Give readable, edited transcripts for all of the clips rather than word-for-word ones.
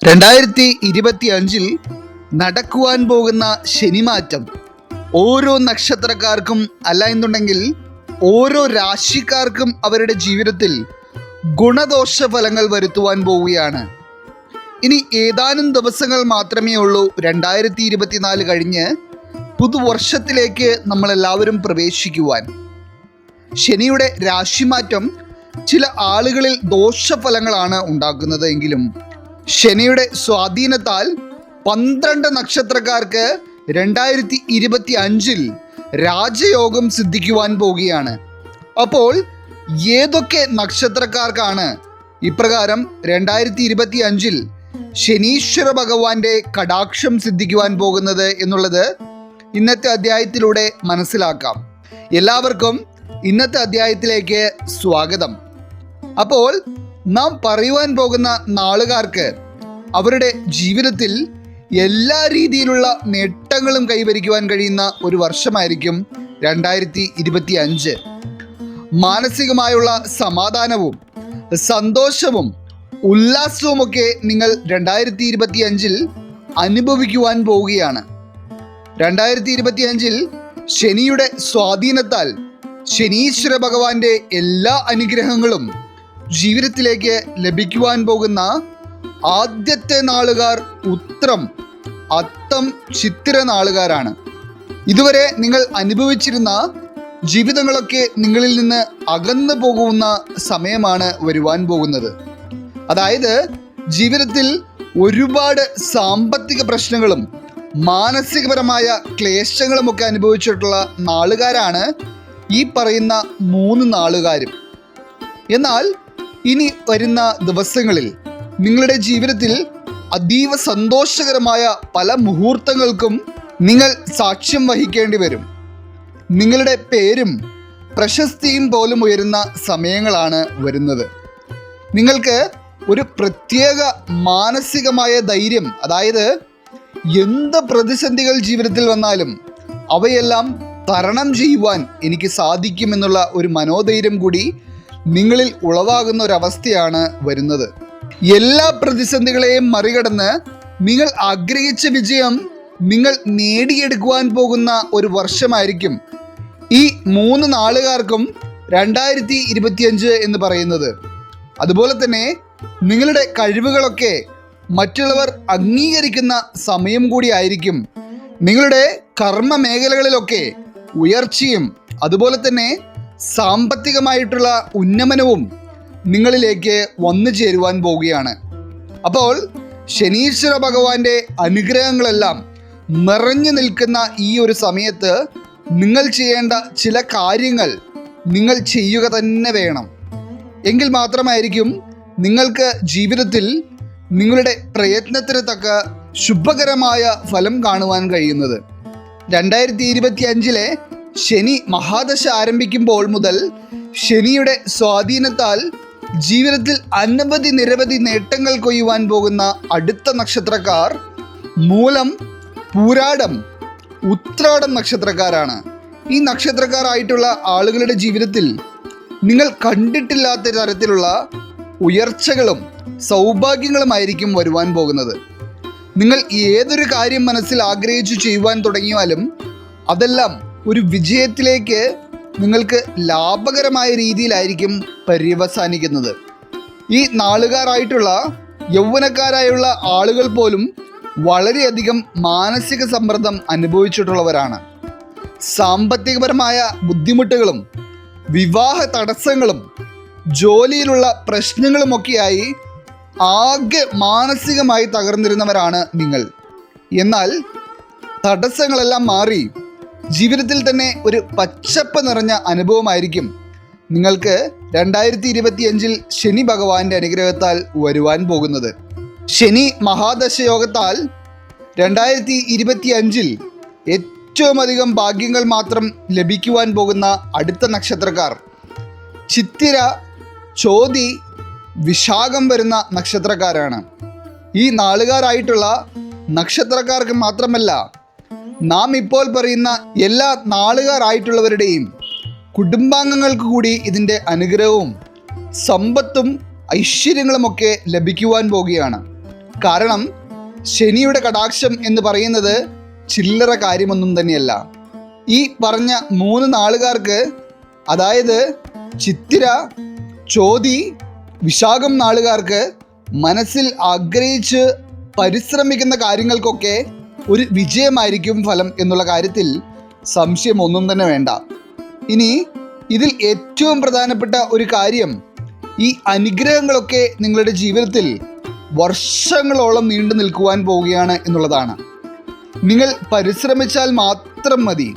2025 നടക്കുവാൻ പോകുന്ന ശനിമാറ്റം ഓരോ നക്ഷത്രക്കാർക്കും അല്ല എന്നുണ്ടെങ്കിൽ ഓരോ രാശിക്കാർക്കും അവരുടെ ജീവിതത്തിൽ ഗുണദോഷ ഫലങ്ങൾ വരുത്തുവാൻ പോവുകയാണ്. ഇനി ഏതാനും ദിവസങ്ങൾ മാത്രമേ ഉള്ളൂ 2024 കഴിഞ്ഞ് പുതുവർഷത്തിലേക്ക് നമ്മളെല്ലാവരും പ്രവേശിക്കുവാൻ. ശനിയുടെ രാശിമാറ്റം ചില ആളുകളിൽ ദോഷഫലങ്ങളാണ് ഉണ്ടാക്കുന്നത് എങ്കിലും ശനിയുടെ സ്വാധീനത്താൽ 12 നക്ഷത്രക്കാർക്ക് 2025 രാജയോഗം സിദ്ധിക്കുവാൻ പോവുകയാണ്. അപ്പോൾ ഏതൊക്കെ നക്ഷത്രക്കാർക്കാണ് ഇപ്രകാരം 2025 ശനീശ്വര ഭഗവാന്റെ കടാക്ഷം സിദ്ധിക്കുവാൻ പോകുന്നത് എന്നുള്ളത് ഇന്നത്തെ അധ്യായത്തിലൂടെ മനസ്സിലാക്കാം. എല്ലാവർക്കും ഇന്നത്തെ അധ്യായത്തിലേക്ക് സ്വാഗതം. അപ്പോൾ നാം പറയുവാൻ പോകുന്ന നാളുകാർക്ക് അവരുടെ ജീവിതത്തിൽ എല്ലാ രീതിയിലുള്ള നേട്ടങ്ങളും കൈവരിക്കുവാൻ കഴിയുന്ന ഒരു വർഷമായിരിക്കും 2025. മാനസികമായുള്ള സമാധാനവും സന്തോഷവും ഉല്ലാസവുമൊക്കെ നിങ്ങൾ 2025 അനുഭവിക്കുവാൻ പോവുകയാണ്. 2025 ശനിയുടെ സ്വാധീനത്താൽ ശനീശ്വര ഭഗവാന്റെ എല്ലാ അനുഗ്രഹങ്ങളും ജീവിതത്തിലേക്ക് ലഭിക്കുവാൻ പോകുന്ന ആദ്യത്തെ നാളുകാർ ഉത്രം, അത്തം, ചിത്തിര നാളുകാരാണ്. ഇതുവരെ നിങ്ങൾ അനുഭവിച്ചിരുന്ന ജീവിതങ്ങളൊക്കെ നിങ്ങളിൽ നിന്ന് അകന്നു പോകുന്ന സമയമാണ് വരുവാൻ പോകുന്നത്. അതായത് ജീവിതത്തിൽ ഒരുപാട് സാമ്പത്തിക പ്രശ്നങ്ങളും മാനസികപരമായ ക്ലേശങ്ങളുമൊക്കെ അനുഭവിച്ചിട്ടുള്ള നാളുകാരാണ് ഈ പറയുന്ന 3 നാളുകാരും. എന്നാൽ ഇനി വരുന്ന ദിവസങ്ങളിൽ നിങ്ങളുടെ ജീവിതത്തിൽ അതീവ സന്തോഷകരമായ പല മുഹൂർത്തങ്ങൾക്കും നിങ്ങൾ സാക്ഷ്യം വഹിക്കേണ്ടി വരും. നിങ്ങളുടെ പേരും പ്രശസ്തിയും പോലും ഉയരുന്ന സമയങ്ങളാണ് വരുന്നത്. നിങ്ങൾക്ക് ഒരു പ്രത്യേക മാനസികമായ ധൈര്യം, അതായത് എന്ത് പ്രതിസന്ധികൾ ജീവിതത്തിൽ വന്നാലും അവയെല്ലാം തരണം ചെയ്യുവാൻ എനിക്ക് സാധിക്കുമെന്നുള്ള ഒരു മനോധൈര്യം കൂടി നിങ്ങളിൽ ഉളവാകുന്ന ഒരവസ്ഥയാണ് വരുന്നത്. എല്ലാ പ്രതിസന്ധികളെയും മറികടന്ന് നിങ്ങൾ ആഗ്രഹിച്ച വിജയം നിങ്ങൾ നേടിയെടുക്കുവാൻ പോകുന്ന ഒരു വർഷമായിരിക്കും ഈ 3 നാളുകാർക്കും 2025 എന്ന് പറയുന്നത്. അതുപോലെ തന്നെ നിങ്ങളുടെ കഴിവുകളൊക്കെ മറ്റുള്ളവർ അംഗീകരിക്കുന്ന സമയം കൂടി ആയിരിക്കും. നിങ്ങളുടെ കർമ്മ മേഖലകളിലൊക്കെ ഉയർച്ചയും അതുപോലെ തന്നെ സാമ്പത്തികമായിട്ടുള്ള ഉന്നമനവും നിങ്ങളിലേക്ക് വന്നു ചേരുവാൻ പോവുകയാണ്. അപ്പോൾ ശനീശ്വര ഭഗവാന്റെ അനുഗ്രഹങ്ങളെല്ലാം നിറഞ്ഞു നിൽക്കുന്ന ഈ ഒരു സമയത്ത് നിങ്ങൾ ചെയ്യേണ്ട ചില കാര്യങ്ങൾ നിങ്ങൾ ചെയ്യുക തന്നെ വേണം. എങ്കിൽ മാത്രമായിരിക്കും നിങ്ങൾക്ക് ജീവിതത്തിൽ നിങ്ങളുടെ പ്രയത്നത്തിന് തക്ക ശുഭകരമായ ഫലം കാണുവാൻ കഴിയുന്നത്. 2025 ശനി മഹാദശ ആരംഭിക്കുമ്പോൾ മുതൽ ശനിയുടെ സ്വാധീനത്താൽ ജീവിതത്തിൽ നിരവധി നേട്ടങ്ങൾ കൊയ്യുവാൻ പോകുന്ന അടുത്ത നക്ഷത്രക്കാർ മൂലം, പൂരാടം, ഉത്രാടം നക്ഷത്രക്കാരാണ്. ഈ നക്ഷത്രക്കാരായിട്ടുള്ള ആളുകളുടെ ജീവിതത്തിൽ നിങ്ങൾ കണ്ടിട്ടില്ലാത്ത തരത്തിലുള്ള ഉയർച്ചകളും സൗഭാഗ്യങ്ങളുമായിരിക്കും വരുവാൻ പോകുന്നത്. നിങ്ങൾ ഏതൊരു കാര്യം മനസ്സിൽ ആഗ്രഹിച്ചു ചെയ്യുവാൻ തുടങ്ങിയാലും അതെല്ലാം ഒരു വിജയത്തിലേക്ക് നിങ്ങൾക്ക് ലാഭകരമായ രീതിയിലായിരിക്കും പര്യവസാനിക്കുന്നത്. ഈ നാളുകാരായിട്ടുള്ള യൗവനക്കാരായുള്ള ആളുകൾ പോലും വളരെയധികം മാനസിക സമ്മർദ്ദം അനുഭവിച്ചിട്ടുള്ളവരാണ്. സാമ്പത്തികപരമായ ബുദ്ധിമുട്ടുകളും വിവാഹ തടസ്സങ്ങളും ജോലിയിലുള്ള പ്രശ്നങ്ങളുമൊക്കെയായി ആകെ മാനസികമായി തകർന്നിരുന്നവരാണ് നിങ്ങൾ. എന്നാൽ തടസ്സങ്ങളെല്ലാം മാറി ജീവിതത്തിൽ തന്നെ ഒരു പച്ചപ്പ് നിറഞ്ഞ അനുഭവമായിരിക്കും നിങ്ങൾക്ക് 2025 ശനി ഭഗവാന്റെ അനുഗ്രഹത്താൽ വരുവാൻ പോകുന്നത്. ശനി മഹാദശയോഗത്താൽ 2025 ഏറ്റവും അധികം ഭാഗ്യങ്ങൾ മാത്രം ലഭിക്കുവാൻ പോകുന്ന അടുത്ത നക്ഷത്രക്കാർ ചിത്തിര, ചോതി, വിശാഖം വരുന്ന നക്ഷത്രക്കാരാണ്. ഈ നാളുകാരായിട്ടുള്ള നക്ഷത്രക്കാർക്ക് മാത്രമല്ല, നാം ഇപ്പോൾ പറയുന്ന എല്ലാ നാളുകാരായിട്ടുള്ളവരുടെയും കുടുംബാംഗങ്ങൾക്ക് കൂടി ഇതിൻ്റെ അനുഗ്രഹവും സമ്പത്തും ഐശ്വര്യങ്ങളുമൊക്കെ ലഭിക്കുവാൻ പോവുകയാണ്. കാരണം ശനിയുടെ കടാക്ഷം എന്ന് പറയുന്നത് ചില്ലറ കാര്യമൊന്നും തന്നെയല്ല. ഈ പറഞ്ഞ 3 നാളുകാർക്ക്, അതായത് ചിത്തിര, ചോതി, വിശാഖം നാളുകാർക്ക് മനസ്സിൽ ആഗ്രഹിച്ച് പരിശ്രമിക്കുന്ന കാര്യങ്ങൾക്കൊക്കെ ഒരു വിജയമായിരിക്കും ഫലം എന്നുള്ള കാര്യത്തിൽ സംശയമൊന്നും തന്നെ വേണ്ട. ഇനി ഇതിൽ ഏറ്റവും പ്രധാനപ്പെട്ട ഒരു കാര്യം, ഈ അനുഗ്രഹങ്ങളൊക്കെ നിങ്ങളുടെ ജീവിതത്തിൽ വർഷങ്ങളോളം നീണ്ടു നിൽക്കുവാൻ പോവുകയാണ് എന്നുള്ളതാണ്. നിങ്ങൾ പരിശ്രമിച്ചാൽ മാത്രം മതി.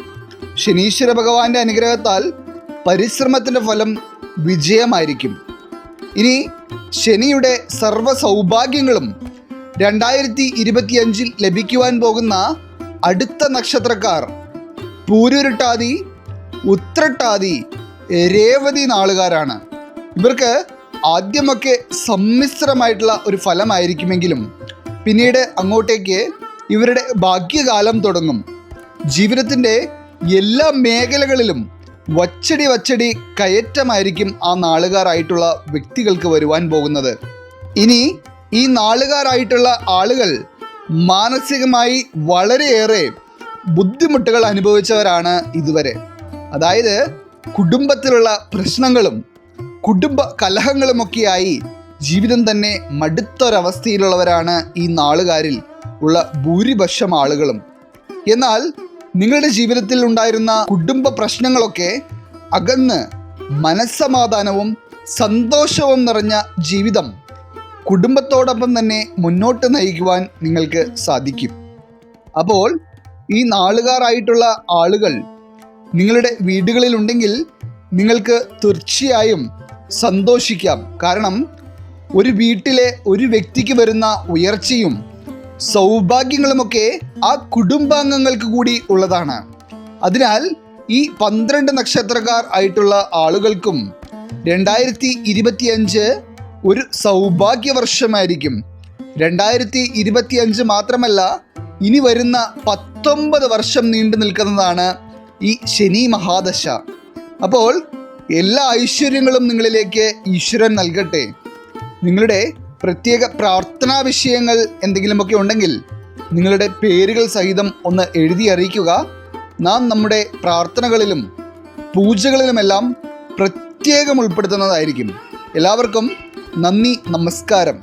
ശനീശ്വര ഭഗവാന്റെ അനുഗ്രഹത്താൽ പരിശ്രമത്തിൻ്റെ ഫലം വിജയമായിരിക്കും. ഇനി ശനിയുടെ സർവ്വ സൗഭാഗ്യങ്ങളും 2025 ലഭിക്കുവാൻ പോകുന്ന അടുത്ത നക്ഷത്രക്കാർ പൂരുരുട്ടാതി, ഉത്രട്ടാതി, രേവതി നാളുകാരാണ്. ഇവർക്ക് ആദ്യമൊക്കെ സമ്മിശ്രമായിട്ടുള്ള ഒരു ഫലമായിരിക്കുമെങ്കിലും പിന്നീട് അങ്ങോട്ടേക്ക് ഇവരുടെ ഭാഗ്യകാലം തുടങ്ങും. ജീവിതത്തിൻ്റെ എല്ലാ മേഖലകളിലും വച്ചടി കയറ്റമായിരിക്കും ആ നാളുകാരായിട്ടുള്ള വ്യക്തികൾക്ക് വരുവാൻ പോകുന്നത്. ഇനി ഈ നാളുകാരായിട്ടുള്ള ആളുകൾ മാനസികമായി വളരെയേറെ ബുദ്ധിമുട്ടുകൾ അനുഭവിച്ചവരാണ് ഇതുവരെ. അതായത് കുടുംബത്തിലുള്ള പ്രശ്നങ്ങളും കുടുംബ കലഹങ്ങളുമൊക്കെയായി ജീവിതം തന്നെ മടുത്തൊരവസ്ഥയിലുള്ളവരാണ് ഈ നാളുകാരിൽ ഉള്ള ഭൂരിപക്ഷം ആളുകളും. എന്നാൽ നിങ്ങളുടെ ജീവിതത്തിൽ ഉണ്ടായിരുന്ന കുടുംബ പ്രശ്നങ്ങളൊക്കെ അകന്ന് മനസ്സമാധാനവും സന്തോഷവും നിറഞ്ഞ ജീവിതം കുടുംബത്തോടൊപ്പം തന്നെ മുന്നോട്ട് നയിക്കുവാൻ നിങ്ങൾക്ക് സാധിക്കും. അപ്പോൾ ഈ നാളുകാരായിട്ടുള്ള ആളുകൾ നിങ്ങളുടെ വീടുകളിലുണ്ടെങ്കിൽ നിങ്ങൾക്ക് തീർച്ചയായും സന്തോഷിക്കാം. കാരണം ഒരു വീട്ടിലെ ഒരു വ്യക്തിക്ക് വരുന്ന ഉയർച്ചയും സൗഭാഗ്യങ്ങളുമൊക്കെ ആ കുടുംബാംഗങ്ങൾക്ക് കൂടി ഉള്ളതാണ്. അതിനാൽ ഈ 12 നക്ഷത്രക്കാർ ആയിട്ടുള്ള ആളുകൾക്കും 2025 ഒരു സൗഭാഗ്യ വർഷമായിരിക്കും. 2025 മാത്രമല്ല, ഇനി വരുന്ന 19 വർഷം നീണ്ടു നിൽക്കുന്നതാണ് ഈ ശനി മഹാദശ. അപ്പോൾ എല്ലാ ഐശ്വര്യങ്ങളും നിങ്ങളിലേക്ക് ഈശ്വരൻ നൽകട്ടെ. നിങ്ങളുടെ പ്രത്യേക പ്രാർത്ഥനാ വിഷയങ്ങൾ എന്തെങ്കിലുമൊക്കെ ഉണ്ടെങ്കിൽ നിങ്ങളുടെ പേരുകൾ സഹിതം ഒന്ന് എഴുതി അറിയിക്കുക. നാം നമ്മുടെ പ്രാർത്ഥനകളിലും പൂജകളിലുമെല്ലാം പ്രത്യേകം ഉൾപ്പെടുത്തുന്നതായിരിക്കും. എല്ലാവർക്കും നന്ദി, നമസ്കാരം.